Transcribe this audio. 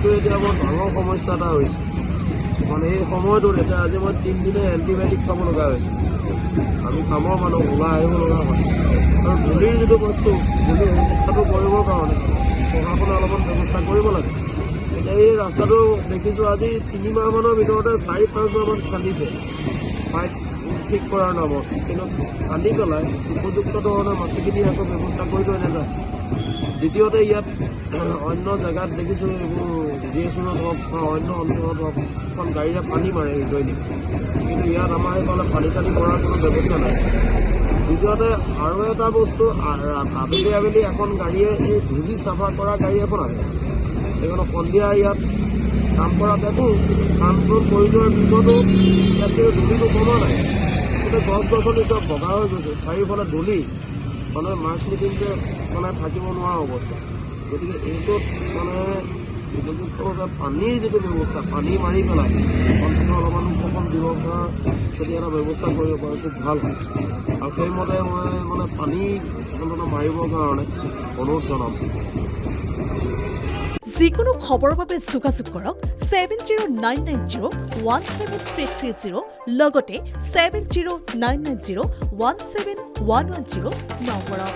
পানীটো এতিয়া বৰ ডাঙৰ সমস্যা এটা হৈছে। মানে এই সময়টোত এতিয়া আজি মই 3 দিনে এণ্টিবায়'টিক খাব লগা হৈছে। আমি কামৰ মানুহ ওলাই আহিব লগা হয় আৰু ধূলিৰ যিটো বস্তু ধূলিৰ ব্যৱস্থাটো কৰিবৰ কাৰণে প্ৰশাসনে অলপমান ব্যৱস্থা কৰিব লাগে। এতিয়া এই ৰাস্তাটো দেখিছোঁ আজি 3 মাহমানৰ ভিতৰতে 4-5 মাহমান খান্দিছে পাইপ ঠিক কৰাৰ নামত, কিন্তু খান্দি পেলাই উপযুক্ত ধৰণে মাটিখিনি আকৌ ব্যৱস্থা কৰি থৈ নাযায়। দ্বিতীয়তে ইয়াত অন্য জেগাত দেখিছোঁ এইবোৰ GSOত হওক বা অন্য অঞ্চলত হওক এখন গাড়ীৰে পানী মাৰে দৈনিক, কিন্তু ইয়াত আমাৰ এইফালে পানী চানী কৰাৰ কোনো ব্যৱস্থা নাই। দ্বিতীয়তে আৰু এটা বস্তু, আবেলি আবেলি এখন গাড়ীয়ে এই ধূলি চাফা কৰা গাড়ী এখন আহে, সেইখন সন্ধিয়া ইয়াত কাম কৰা দেখোঁ। কামটো কৰি যোৱাৰ পিছতো ইয়াত ধূলিটো কমা নাই, গোটেই গছ গছনি চব বগা হৈ গৈছে, চাৰিওফালে ধূলি, মানে মাস্ক নিপিন্ধে মানে থাকিব নোৱাৰা অৱস্থা। গতিকে এইটোত মানে উপযুক্তভাৱে পানীৰ যিটো ব্যৱস্থা, পানী মাৰি পেলাই অন্ততঃ অলপমান উপশম দিব পৰা যদি এটা ব্যৱস্থা কৰিব পাৰে খুব ভাল হয়। আৰু সেইমতে মই মানে পানী অন্ততঃ মাৰিবৰ কাৰণে অনুৰোধ জনাম। যিকোনো খবৰৰ বাবে যোগাযোগ কৰক 7099017330 লগতে 7099017110 নম্বৰত।